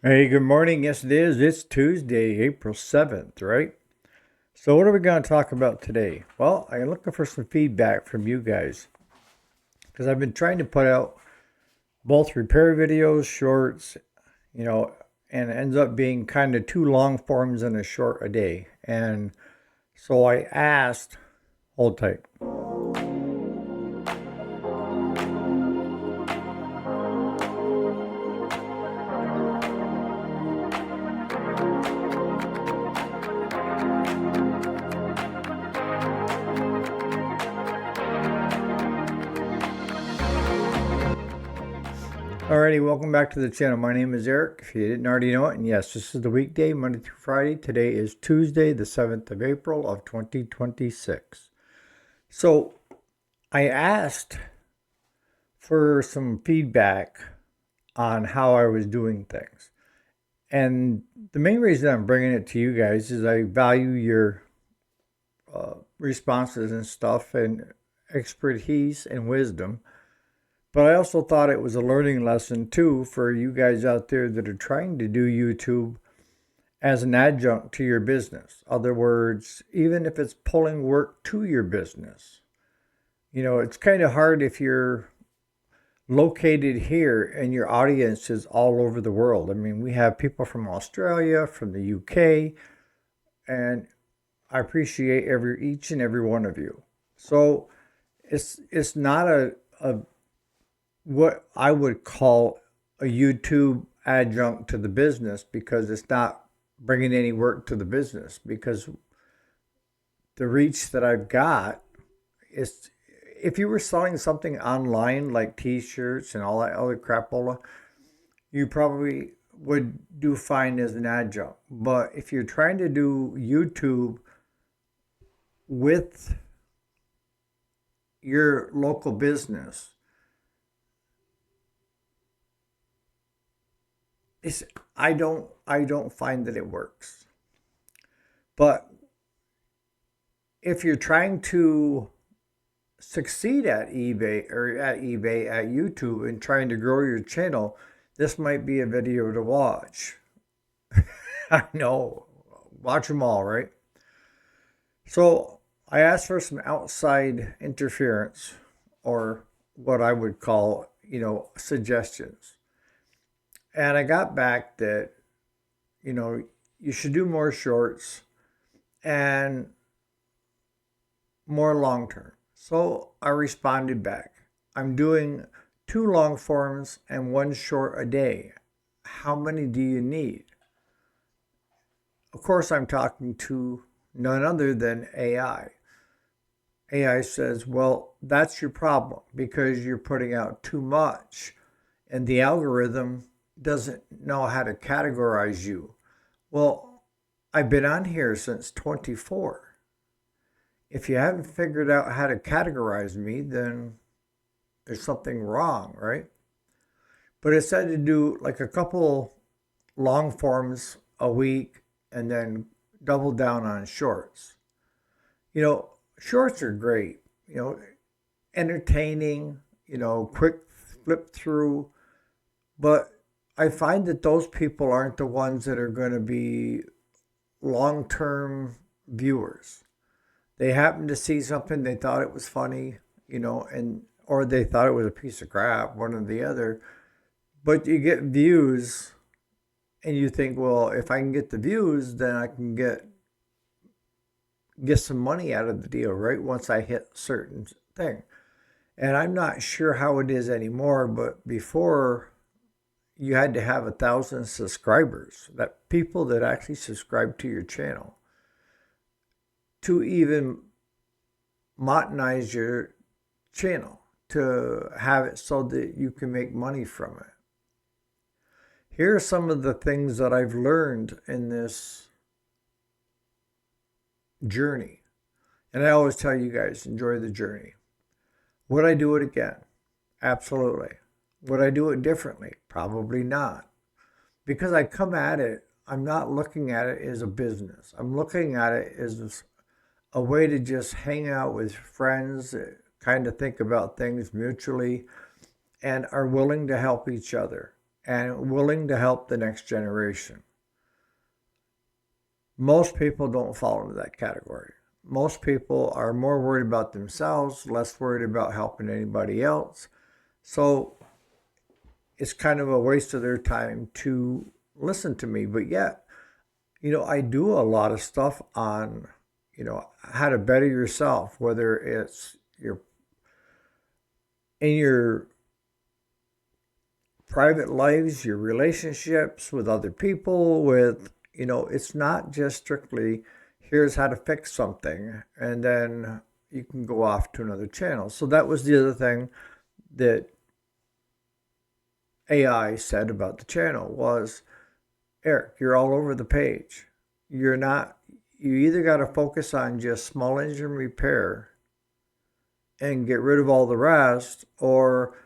Hey, good morning. Yes, it is. It's Tuesday, April 7th, right? So, what are we going to talk about today? Well, I'm looking for some feedback from you guys because I've been trying to put out both repair videos, shorts, you know, and it ends up being kind of two long forms and a short a day. And so I asked, hold tight. Alrighty, welcome back to the channel. My name is Eric, if you didn't already know it. And yes, this is the weekday, Monday through Friday. Today is Tuesday, the 7th of April of 2026. So I asked for some feedback on how I was doing things. And the main reason I'm bringing it to you guys is I value your responses and stuff and expertise and wisdom. But I also thought it was a learning lesson too for you guys out there that are trying to do YouTube as an adjunct to your business. Other words, even if it's pulling work to your business. It's kind of hard if you're located here and your audience is all over the world. I mean, we have people from Australia, from the UK, and I appreciate each and every one of you. So it's not a what I would call a YouTube adjunct to the business because it's not bringing any work to the business because the reach that I've got is if you were selling something online like t-shirts and all that other crapola, you probably would do fine as an adjunct. But if you're trying to do YouTube with your local business, it's I don't find that it works. But if you're trying to succeed at eBay at YouTube and trying to grow your channel, this might be a video to watch. I know. Watch them all, right? So I asked for some outside interference or what I would call, suggestions. And I got back that, you know, you should do more shorts and more long term. So I responded back. I'm doing two long forms and one short a day. How many do you need? Of course, I'm talking to none other than AI. AI says, well, that's your problem because you're putting out too much and the algorithm doesn't know how to categorize you. Well, I've been on here since 24. If you haven't figured out how to categorize me, then there's something wrong, right? But it said to do like a couple long forms a week and then double down on shorts. Shorts are great, entertaining, quick flip through, but I find that those people aren't the ones that are going to be long term viewers. They happened to see something, they thought it was funny, and or they thought it was a piece of crap, one or the other. But you get views and you think, well, if I can get the views, then I can get some money out of the deal, right? Once I hit a certain thing. And I'm not sure how it is anymore, but before you had to have 1,000 subscribers, that people that actually subscribe to your channel to even monetize your channel, to have it so that you can make money from it. Here are some of the things that I've learned in this journey. And I always tell you guys, enjoy the journey. Would I do it again? Absolutely. Would I do it differently? Probably not. Because I come at it, I'm not looking at it as a business. I'm looking at it as a way to just hang out with friends, kind of think about things mutually, and are willing to help each other. and willing to help the next generation. Most people don't fall into that category. Most people are more worried about themselves, less worried about helping anybody else. So it's kind of a waste of their time to listen to me. But yet, I do a lot of stuff on, how to better yourself, whether it's in your private lives, your relationships with other people, it's not just strictly here's how to fix something and then you can go off to another channel. So that was the other thing that AI said about the channel was, Eric, you're all over the page. You either got to focus on just small engine repair and get rid of all the rest, or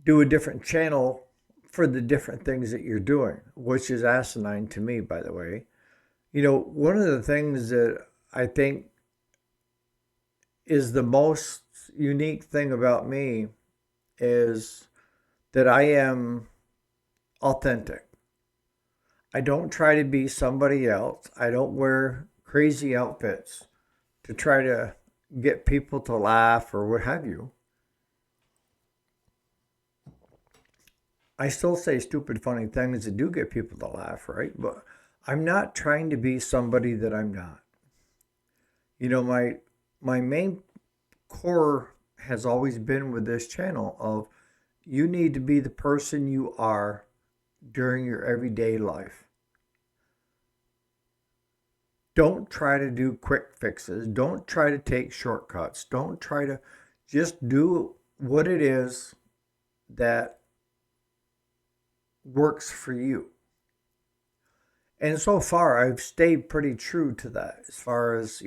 do a different channel for the different things that you're doing, which is asinine to me, by the way. One of the things that I think is the most unique thing about me is that I am authentic. I don't try to be somebody else. I don't wear crazy outfits to try to get people to laugh or what have you. I still say stupid, funny things that do get people to laugh, right? But I'm not trying to be somebody that I'm not. My main core has always been with this channel of you need to be the person you are during your everyday life. Don't try to do quick fixes. Don't try to take shortcuts. Don't try to just do what it is that works for you. And so far, I've stayed pretty true to that as far as,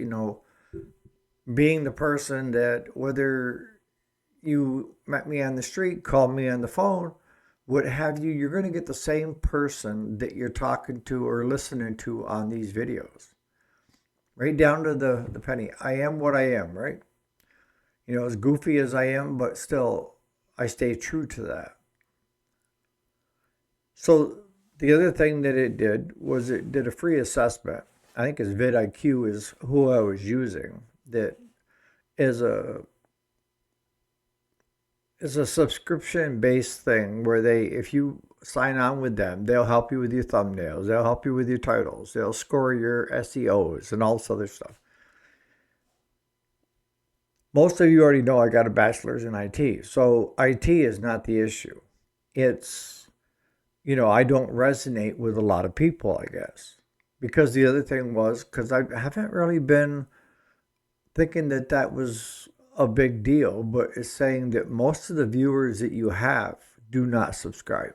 being the person that whether you met me on the street, called me on the phone, what have you, you're going to get the same person that you're talking to or listening to on these videos. Right down to the penny. I am what I am, right? As goofy as I am, but still, I stay true to that. So the other thing that it did was it did a free assessment. I think it's vidIQ is who I was using. That is a subscription-based thing where if you sign on with them, they'll help you with your thumbnails, they'll help you with your titles, they'll score your SEOs and all this other stuff. Most of you already know I got a bachelor's in IT, so IT is not the issue. It's I don't resonate with a lot of people, I guess. Because the other thing was, because I haven't really been thinking that was a big deal, but it's saying that most of the viewers that you have do not subscribe.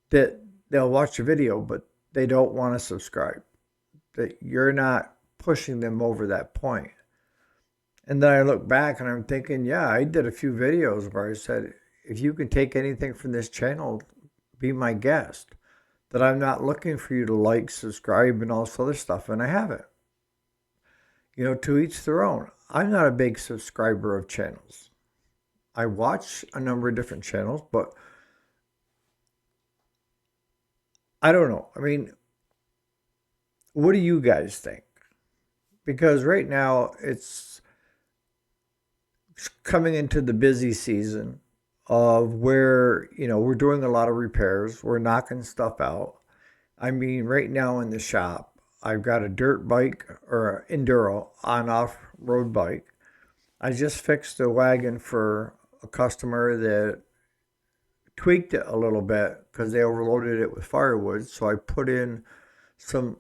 That they'll watch a video, but they don't want to subscribe. That you're not pushing them over that point. And then I look back and I'm thinking, yeah, I did a few videos where I said, if you can take anything from this channel, be my guest. That I'm not looking for you to like, subscribe, and all this other stuff, and I haven't. To each their own. I'm not a big subscriber of channels. I watch a number of different channels, but I don't know. I mean, what do you guys think? Because right now it's coming into the busy season of where, we're doing a lot of repairs. We're knocking stuff out. I mean, right now in the shop, I've got a dirt bike or enduro on-off-road bike. I just fixed a wagon for a customer that tweaked it a little bit because they overloaded it with firewood. So I put in some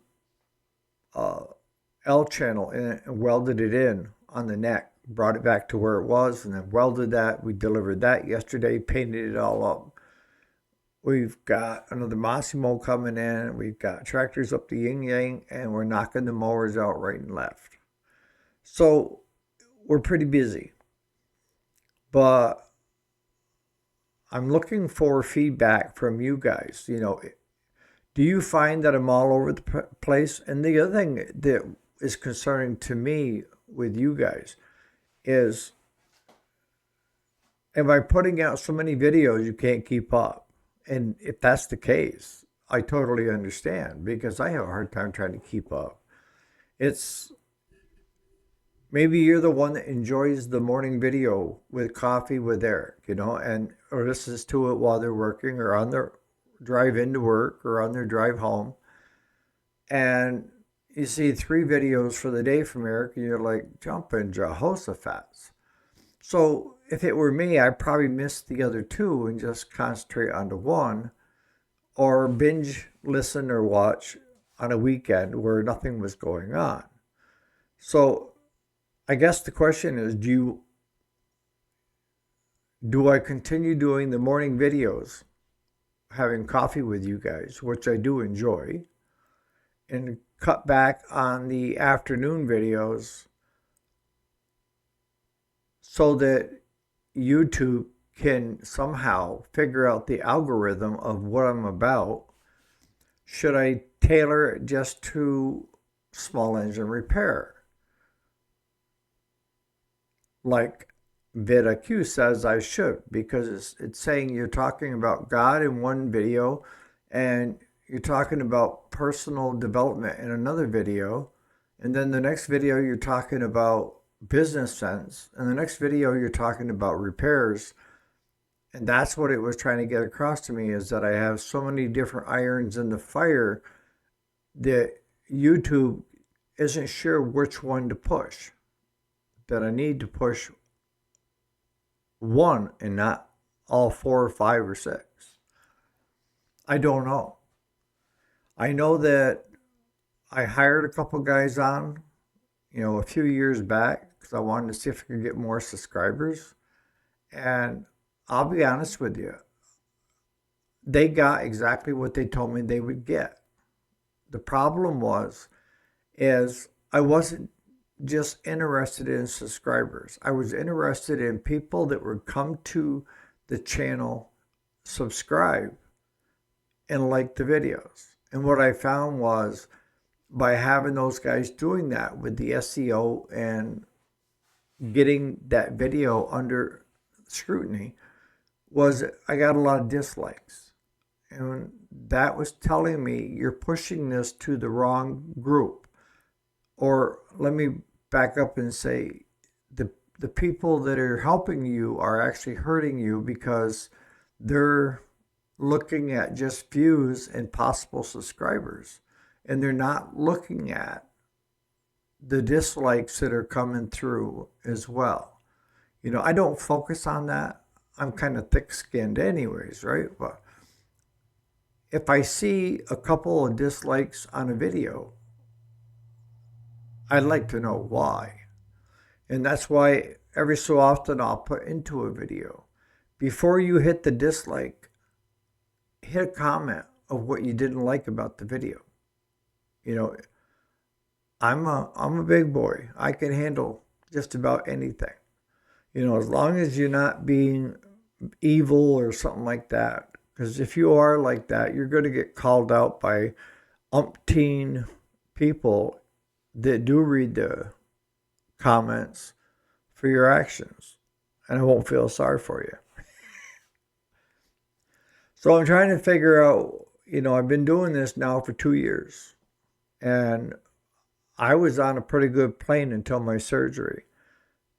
L channel in it and welded it in on the neck. Brought it back to where it was and then welded that. We delivered that yesterday, painted it all up. We've got another Massimo coming in. We've got tractors up the yin yang, and we're knocking the mowers out right and left. So we're pretty busy. But I'm looking for feedback from you guys. Do you find that I'm all over the place? And the other thing that is concerning to me with you guys is am I putting out so many videos you can't keep up? And if that's the case, I totally understand because I have a hard time trying to keep up. It's maybe you're the one that enjoys the morning video with coffee with Eric, and or listens to it while they're working or on their drive into work or on their drive home. And you see 3 videos for the day from Eric, and you're like, jumping Jehoshaphat. So if it were me, I'd probably miss the other 2 and just concentrate on the one, or binge listen or watch on a weekend where nothing was going on. So I guess the question is, do I continue doing the morning videos, having coffee with you guys, which I do enjoy, and cut back on the afternoon videos so that YouTube can somehow figure out the algorithm of what I'm about? Should I tailor it just to small engine repair? Like VidIQ says I should, because it's saying you're talking about God in one video and you're talking about personal development in another video. And then the next video you're talking about business sense. And the next video you're talking about repairs. And that's what it was trying to get across to me, is that I have so many different irons in the fire that YouTube isn't sure which one to push. That I need to push one and not all 4 or 5 or 6. I don't know. I know that I hired a couple guys on, a few years back because I wanted to see if I could get more subscribers. And I'll be honest with you, they got exactly what they told me they would get. The problem is I wasn't just interested in subscribers. I was interested in people that would come to the channel, subscribe, and like the videos. And what I found was, by having those guys doing that with the SEO and getting that video under scrutiny, was I got a lot of dislikes. And that was telling me you're pushing this to the wrong group. Or let me back up and say the people that are helping you are actually hurting you, because they're looking at just views and possible subscribers. And they're not looking at the dislikes that are coming through as well. I don't focus on that. I'm kind of thick-skinned anyways, right? But if I see a couple of dislikes on a video, I'd like to know why. And that's why every so often I'll put into a video, before you hit the dislike, hit a comment of what you didn't like about the video. I'm a big boy. I can handle just about anything. As long as you're not being evil or something like that. Because if you are like that, you're going to get called out by umpteen people that do read the comments for your actions. And I won't feel sorry for you. So I'm trying to figure out, I've been doing this now for 2 years. And I was on a pretty good plane until my surgery.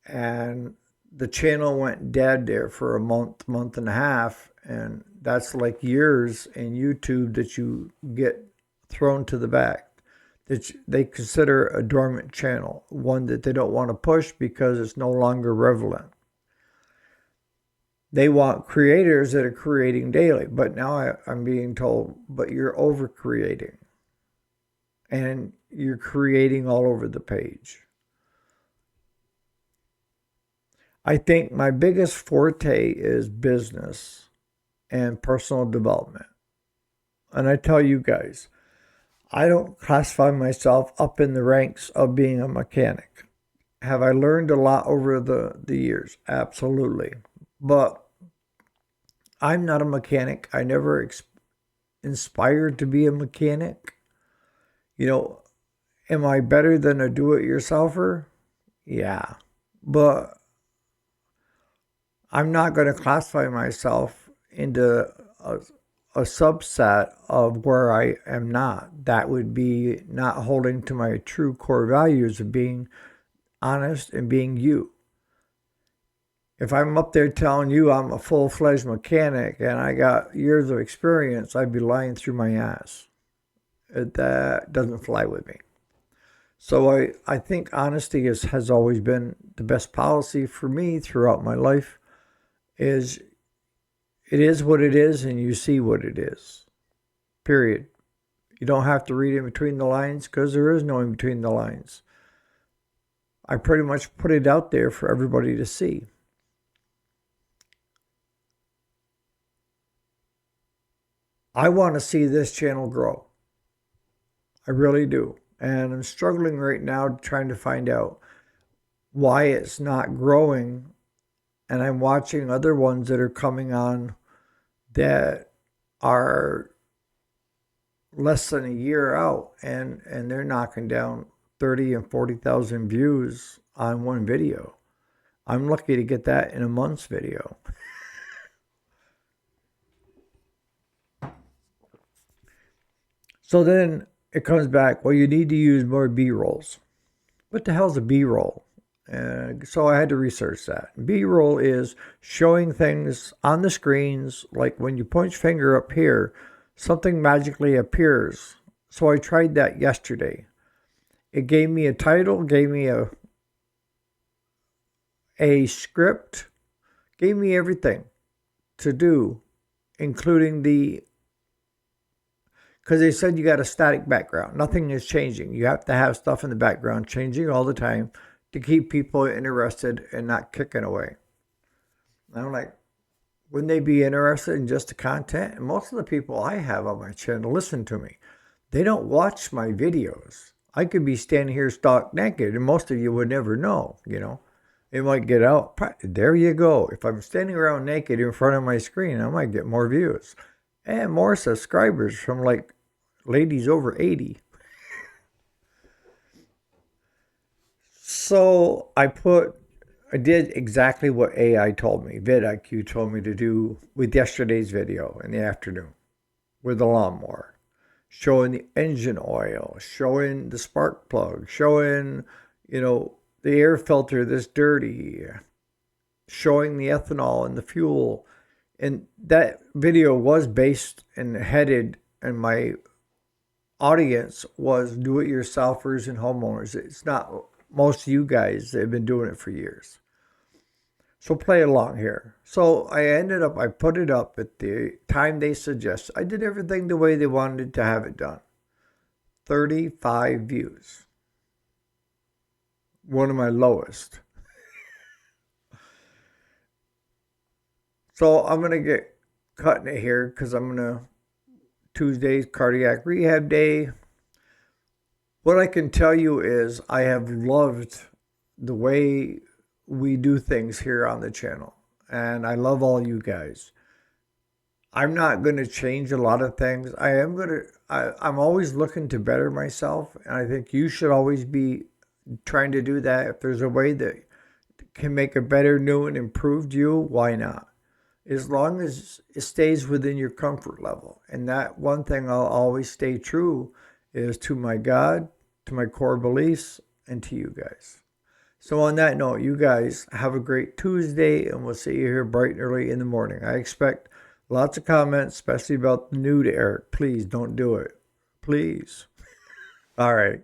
And the channel went dead there for a month and a half. And that's like years in YouTube that you get thrown to the back. That they consider a dormant channel, one that they don't want to push because it's no longer relevant. They want creators that are creating daily, but now I'm being told, but you're over creating. And you're creating all over the page. I think my biggest forte is business and personal development. And I tell you guys, I don't classify myself up in the ranks of being a mechanic. Have I learned a lot over the years? Absolutely. But I'm not a mechanic. I never inspired to be a mechanic. Am I better than a do-it-yourselfer? Yeah. But I'm not going to classify myself into a subset of where I am not. That would be not holding to my true core values of being honest and being you. If I'm up there telling you I'm a full-fledged mechanic and I got years of experience, I'd be lying through my ass. That doesn't fly with me. So I think honesty has always been the best policy for me throughout my life. Is it is what it is and you see what it is. Period. You don't have to read in between the lines because there is no in between the lines. I pretty much put it out there for everybody to see. I want to see this channel grow. I really do. And I'm struggling right now trying to find out why it's not growing. And I'm watching other ones that are coming on that are less than a year out and they're knocking down 30 and 40,000 views on one video. I'm lucky to get that in a month's video. So then it comes back, well, you need to use more B-rolls. What the hell's a B-roll? So I had to research that. B-roll is showing things on the screens, like when you point your finger up here, something magically appears. So I tried that yesterday. It gave me a title, gave me a script, gave me everything to do, including because they said you got a static background. Nothing is changing. You have to have stuff in the background changing all the time to keep people interested and not kicking away. And I'm like, wouldn't they be interested in just the content? And most of the people I have on my channel listen to me. They don't watch my videos. I could be standing here stark naked and most of you would never know, you know. It might get out. There you go. If I'm standing around naked in front of my screen, I might get more views and more subscribers from like ladies over 80. So I did exactly what AI told me, vidIQ told me to do with yesterday's video in the afternoon with the lawnmower. Showing the engine oil, showing the spark plug, showing, the air filter that's dirty, showing the ethanol and the fuel. And that video was based and headed, and my audience was do-it-yourselfers and homeowners. It's not most of you guys that have been doing it for years. So play along here. So I put it up at the time they suggested. I did everything the way they wanted to have it done. 35 views. One of my lowest. So I'm going to get cutting it here because Tuesday's cardiac rehab day. What I can tell you is I have loved the way we do things here on the channel. And I love all you guys. I'm not going to change a lot of things. I'm always looking to better myself. And I think you should always be trying to do that. If there's a way that can make a better, new, and improved you, why not? As long as it stays within your comfort level. And that one thing I'll always stay true is to my God, to my core beliefs, and to you guys. So on that note, you guys have a great Tuesday, and we'll see you here bright and early in the morning. I expect lots of comments, especially about the nude Eric. Please don't do it. Please. All right.